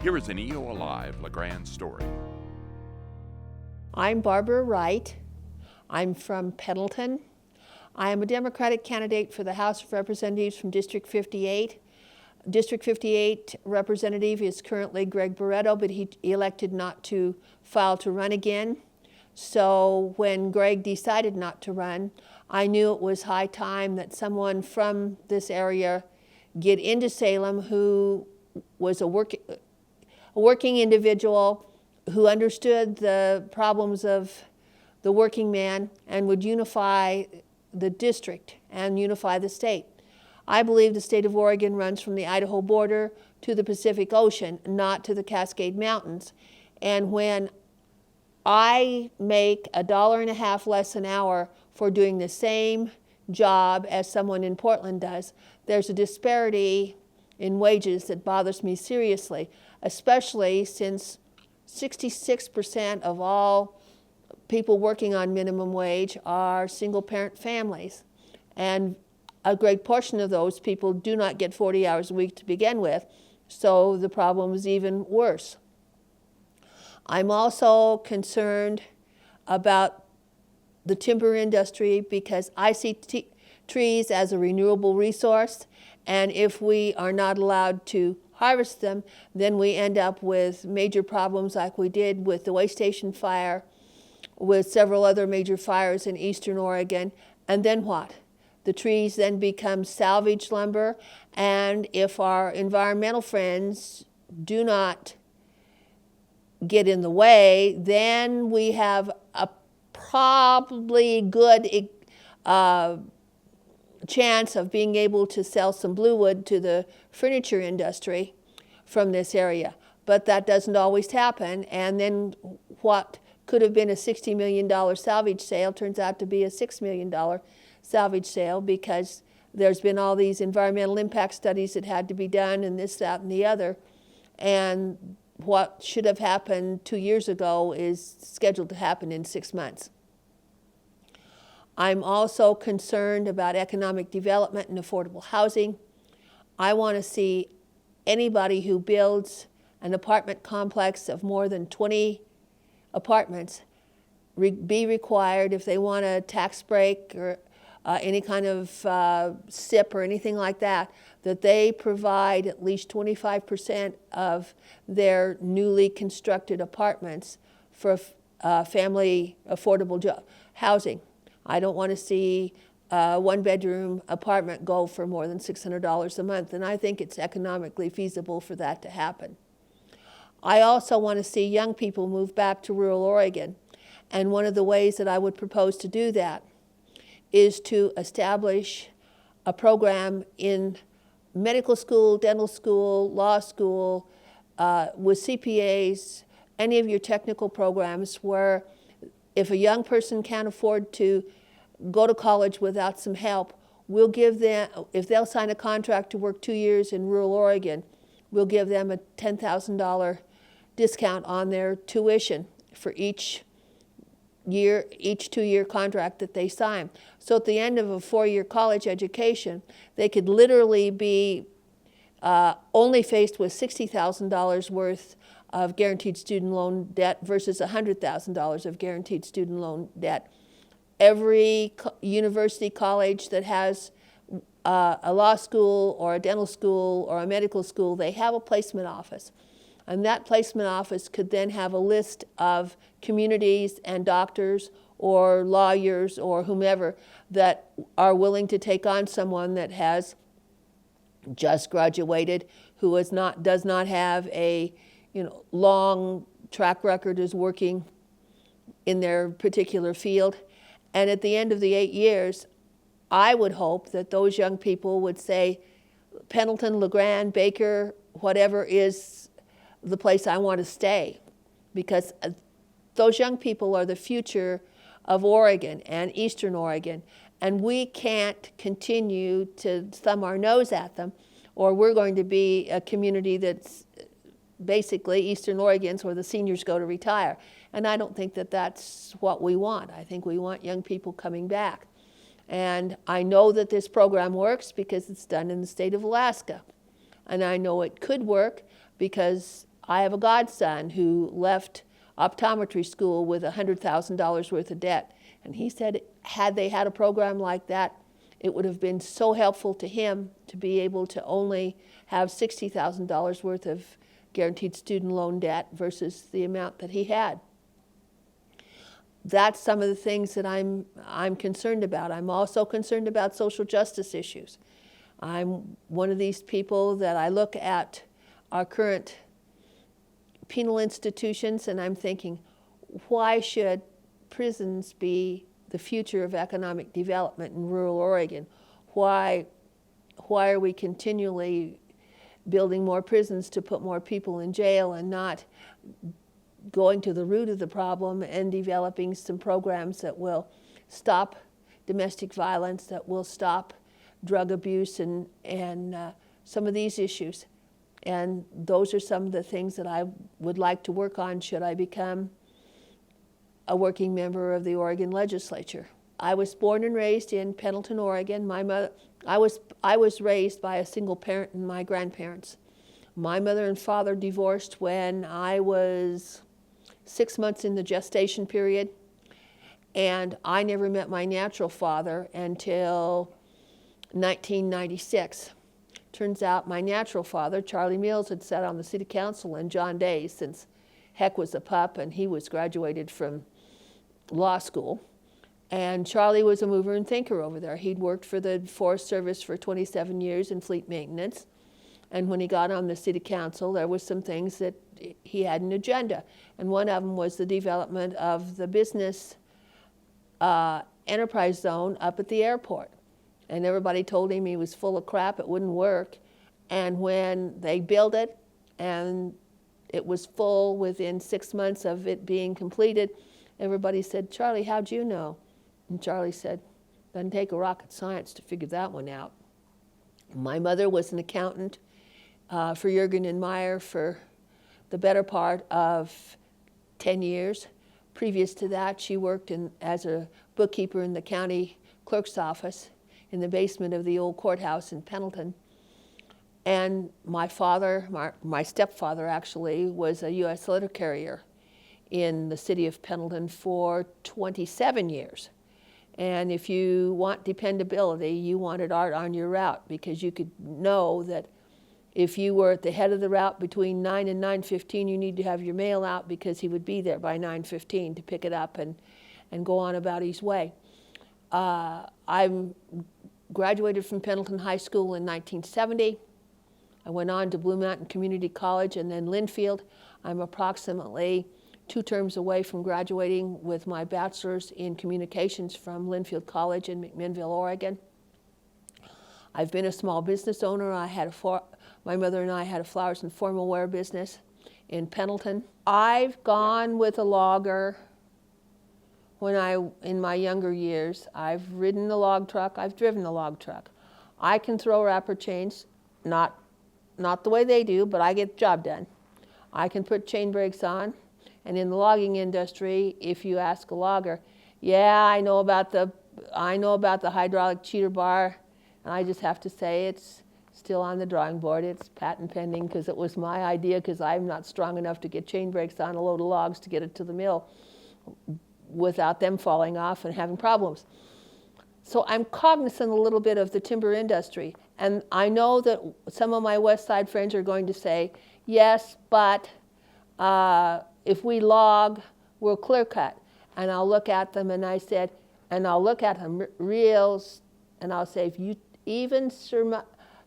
Here is an EOA Live Grande story. I'm Barbara Wright. I'm from Pendleton. I am a Democratic candidate for the House of Representatives from District 58. District 58 representative is currently Greg Barretto, but he elected not to file to run again. So when Greg decided not to run, I knew it was high time that someone from this area get into Salem who was a working individual who understood the problems of the working man and would unify the district and unify the state. I believe the state of Oregon runs from the Idaho border to the Pacific Ocean, not to the Cascade Mountains. And when I make $1.50 less an hour for doing the same job as someone in Portland does, there's a disparity in wages that bothers me seriously, especially since 66% of all people working on minimum wage are single-parent families. And a great portion of those people do not get 40 hours a week to begin with, so the problem is even worse. I'm also concerned about the timber industry because I see trees as a renewable resource, and if we are not allowed to harvest them, then we end up with major problems like we did with the way station fire, with several other major fires in eastern Oregon. And then what? The trees then become salvage lumber, and if our environmental friends do not get in the way, then we have a probably good chance of being able to sell some bluewood to the furniture industry from this area. But that doesn't always happen, and then what could have been a $60 million salvage sale turns out to be a $6 million salvage sale because there's been all these environmental impact studies that had to be done and this, that, and the other. And what should have happened 2 years ago is scheduled to happen in 6 months. I'm also concerned about economic development and affordable housing. I want to see anybody who builds an apartment complex of more than 20 apartments be required, if they want a tax break or any kind of SIP or anything like that, that they provide at least 25% of their newly constructed apartments for family affordable housing. I don't want to see a one-bedroom apartment go for more than $600 a month, and I think it's economically feasible for that to happen. I also want to see young people move back to rural Oregon, and one of the ways that I would propose to do that is to establish a program in medical school, dental school, law school, with CPAs, any of your technical programs where if a young person can't afford to go to college without some help, we'll give them, if they'll sign a contract to work 2 years in rural Oregon, we'll give them a $10,000 discount on their tuition for each 2-year contract that they sign. So at the end of a 4-year college education, they could literally be only faced with $60,000 worth of guaranteed student loan debt versus $100,000 of guaranteed student loan debt. Every university college that has a law school or a dental school or a medical school, they have a placement office. And that placement office could then have a list of communities and doctors or lawyers or whomever that are willing to take on someone that has just graduated, who does not have a long track record as working in their particular field. And at the end of the 8 years, I would hope that those young people would say, Pendleton, Grande, Baker, whatever is the place I want to stay, because those young people are the future of Oregon and Eastern Oregon, and we can't continue to thumb our nose at them, or we're going to be a community that's basically Eastern Oregon's where the seniors go to retire. And I don't think that that's what we want. I think we want young people coming back. And I know that this program works because it's done in the state of Alaska. And I know it could work because I have a godson who left optometry school with $100,000 worth of debt. And he said, had they had a program like that, it would have been so helpful to him to be able to only have $60,000 worth of guaranteed student loan debt versus the amount that he had. That's some of the things that I'm concerned about. I'm also concerned about social justice issues. I'm one of these people that I look at our current penal institutions and I'm thinking, why should prisons be the future of economic development in rural Oregon? Why are we continually building more prisons to put more people in jail and not going to the root of the problem and developing some programs that will stop domestic violence, that will stop drug abuse and some of these issues? And those are some of the things that I would like to work on should I become a working member of the Oregon legislature. I was born and raised in Pendleton, Oregon. I was raised by a single parent and my grandparents. My mother and father divorced when I was 6 months in the gestation period, and I never met my natural father until 1996. Turns out my natural father, Charlie Mills, had sat on the city council in John Day since Heck was a pup and he was graduated from law school. And Charlie was a mover and thinker over there. He'd worked for the Forest Service for 27 years in fleet maintenance. And when he got on the city council, there was some things that he had an agenda. And one of them was the development of the business enterprise zone up at the airport. And everybody told him he was full of crap, it wouldn't work. And when they built it, and it was full within 6 months of it being completed, everybody said, "Charlie, how'd you know?" And Charlie said, "Doesn't take a rocket science to figure that one out." My mother was an accountant for Juergen and Meyer for the better part of 10 years. Previous to that, she worked as a bookkeeper in the county clerk's office in the basement of the old courthouse in Pendleton. And my father, my stepfather actually, was a U.S. letter carrier in the city of Pendleton for 27 years. And if you want dependability, you wanted Art on your route, because you could know that if you were at the head of the route between 9 and 9:15, you need to have your mail out because he would be there by 9:15 to pick it up and go on about his way. I graduated from Pendleton High School in 1970. I went on to Blue Mountain Community College and then Linfield. I'm approximately 2 terms away from graduating with my bachelor's in communications from Linfield College in McMinnville, Oregon. I've been a small business owner. My mother and I had a flowers and formal wear business in Pendleton. I've gone with a logger in my younger years. I've ridden the log truck, I've driven the log truck. I can throw wrapper chains, not the way they do, but I get the job done. I can put chain brakes on, and in the logging industry, if you ask a logger, yeah, I know about the hydraulic cheater bar, and I just have to say it's still on the drawing board. It's patent pending because it was my idea, because I'm not strong enough to get chain brakes on a load of logs to get it to the mill without them falling off and having problems. So I'm cognizant a little bit of the timber industry. And I know that some of my West Side friends are going to say, yes, but if we log, we'll clear cut. And I'll look at them and I'll look at them real, and I'll say, if you even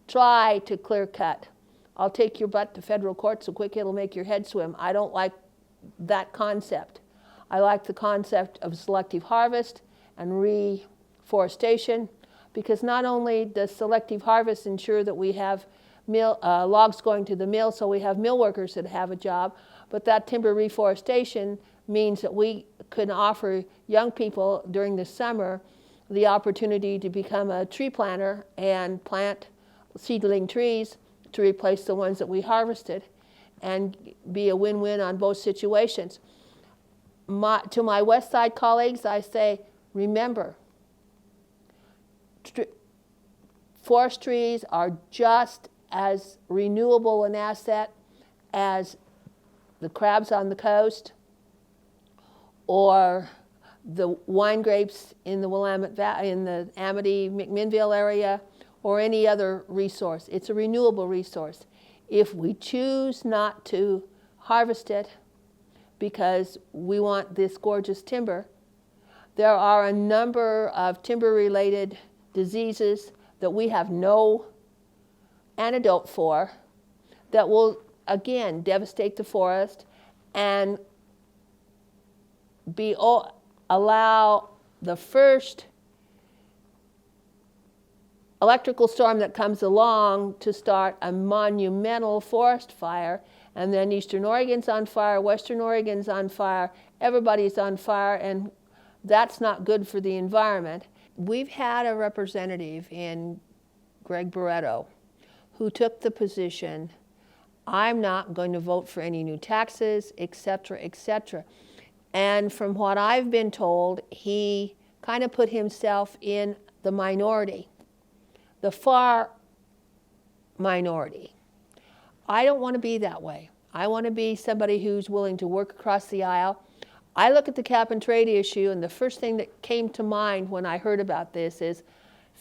try to clear cut, I'll take your butt to federal court so quick it'll make your head swim. I don't like that concept. I like the concept of selective harvest and reforestation, because not only does selective harvest ensure that we have logs going to the mill so we have mill workers that have a job, but that timber reforestation means that we can offer young people during the summer the opportunity to become a tree planter and plant seedling trees to replace the ones that we harvested, and be a win-win on both situations. To my West Side colleagues, I say, remember, forest trees are just as renewable an asset as the crabs on the coast, or the wine grapes in the Willamette Valley, in the Amity-McMinnville area, or any other resource. It's a renewable resource. If we choose not to harvest it because we want this gorgeous timber, there are a number of timber-related diseases that we have no antidote for that will, again, devastate the forest and allow the first electrical storm that comes along to start a monumental forest fire, and then Eastern Oregon's on fire, Western Oregon's on fire, everybody's on fire, and that's not good for the environment. We've had a representative in Greg Barretto who took the position, I'm not going to vote for any new taxes, etc., etc. And from what I've been told, he kind of put himself in the minority, the far minority. I don't want to be that way. I want to be somebody who's willing to work across the aisle. I look at the cap and trade issue, and the first thing that came to mind when I heard about this is,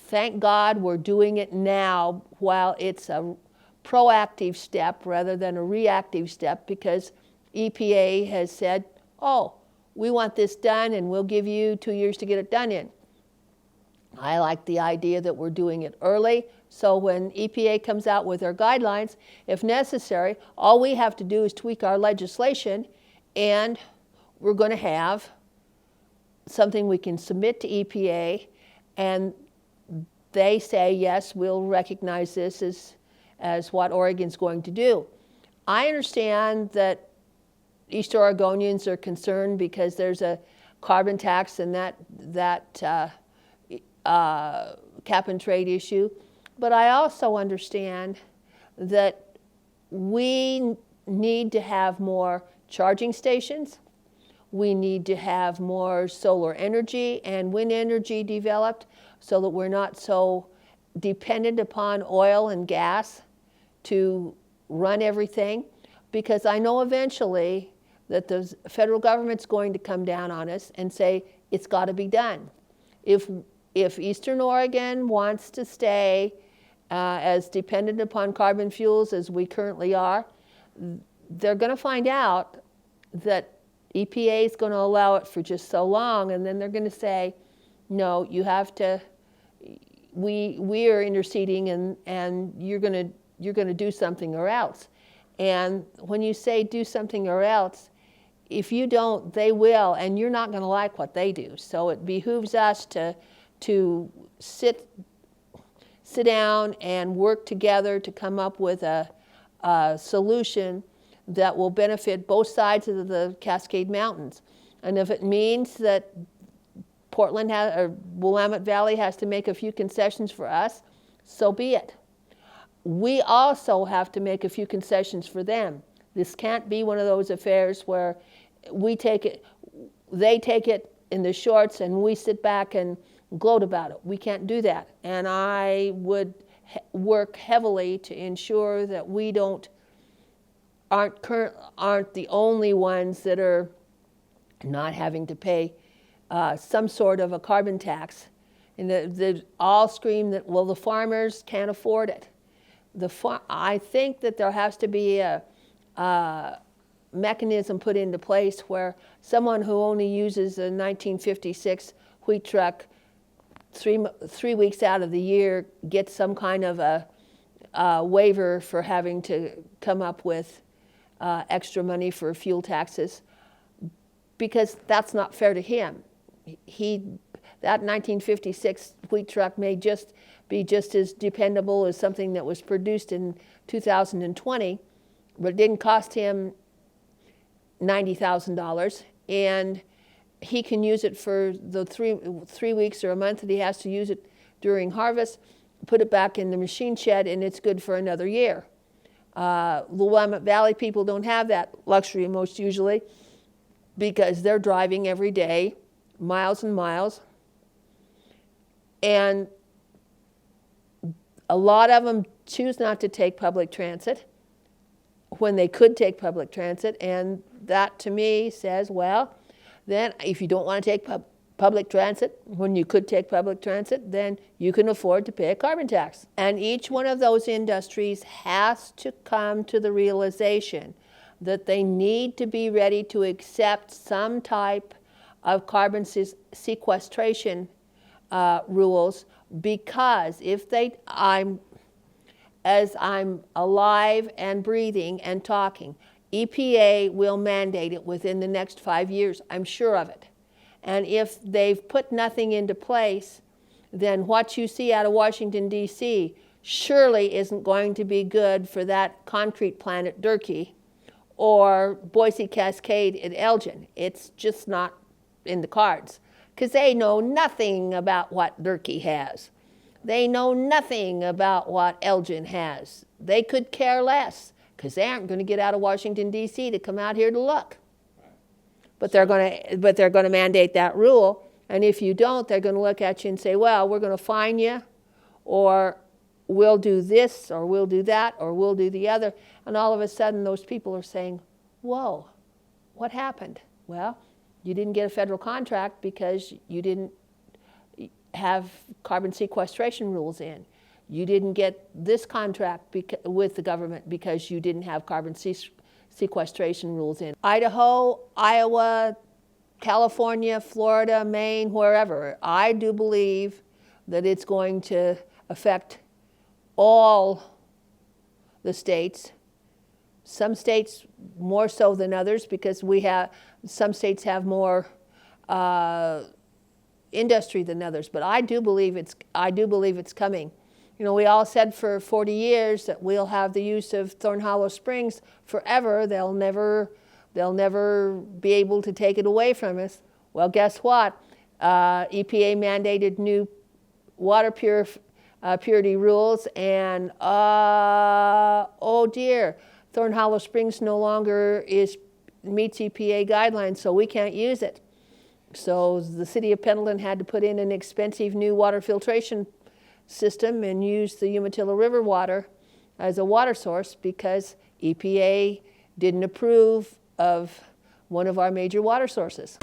thank God we're doing it now while it's a proactive step rather than a reactive step, because EPA has said, oh, we want this done and we'll give you 2 years to get it done in. I like the idea that we're doing it early, so when EPA comes out with their guidelines, if necessary, all we have to do is tweak our legislation, and we're going to have something we can submit to EPA, and they say, yes, we'll recognize this as what Oregon's going to do. I understand that East Oregonians are concerned because there's a carbon tax and that cap and trade issue, but I also understand that we need to have more charging stations. We need to have more solar energy and wind energy developed so that we're not so dependent upon oil and gas to run everything, because I know eventually that the federal government's going to come down on us and say it's got to be done. If Eastern Oregon wants to stay as dependent upon carbon fuels as we currently are, they're going to find out that EPA is going to allow it for just so long, and then they're going to say, no, you have to, we are interceding, and you're going to do something or else. And when you say do something or else, if you don't, they will, and you're not going to like what they do. So it behooves us to sit down and work together to come up with a solution that will benefit both sides of the Cascade Mountains. And if it means that Portland or Willamette Valley has to make a few concessions for us, so be it. We also have to make a few concessions for them. This can't be one of those affairs where we take it, they take it in the shorts and we sit back and gloat about it. We can't do that. And I would work heavily to ensure that we aren't the only ones that are not having to pay some sort of a carbon tax. And they all scream that, well, the farmers can't afford it. I think that there has to be a mechanism put into place where someone who only uses a 1956 wheat truck 3 weeks out of the year gets some kind of a waiver for having to come up with extra money for fuel taxes, because that's not fair to him. That 1956 wheat truck may just be just as dependable as something that was produced in 2020, but it didn't cost him $90,000, and he can use it for the three weeks or a month that he has to use it during harvest, put it back in the machine shed, and it's good for another year. The Willamette Valley people don't have that luxury most usually, because they're driving every day, miles and miles, and a lot of them choose not to take public transit. when they could take public transit, and that to me says, well, then if you don't want to take public transit, when you could take public transit, then you can afford to pay a carbon tax. And each one of those industries has to come to the realization that they need to be ready to accept some type of carbon sequestration rules, because if as I'm alive and breathing and talking, EPA will mandate it within the next 5 years. I'm sure of it. And if they've put nothing into place, then what you see out of Washington, D.C. surely isn't going to be good for that concrete plant at Durkee or Boise Cascade at Elgin. It's just not in the cards, because they know nothing about what Durkee has. They know nothing about what Elgin has. They could care less, because they aren't going to get out of Washington, D.C. to come out here to look. But they're going to mandate that rule, and if you don't, they're going to look at you and say, well, we're going to fine you, or we'll do this, or we'll do that, or we'll do the other. And all of a sudden, those people are saying, whoa, what happened? Well, you didn't get a federal contract because you didn't have carbon sequestration rules in. You didn't get this contract with the government because you didn't have carbon sequestration rules in. Idaho, Iowa, California, Florida, Maine, wherever, I do believe that it's going to affect all the states. Some states more so than others, because some states have more industry than others. But I do believe it's coming. You know, we all said for 40 years that we'll have the use of Thorn Hollow Springs forever. They'll never be able to take it away from us. Well, guess what? EPA mandated new water purity rules, and oh dear, Thorn Hollow Springs no longer meets EPA guidelines, so we can't use it. So the city of Pendleton had to put in an expensive new water filtration system and use the Umatilla River water as a water source, because EPA didn't approve of one of our major water sources.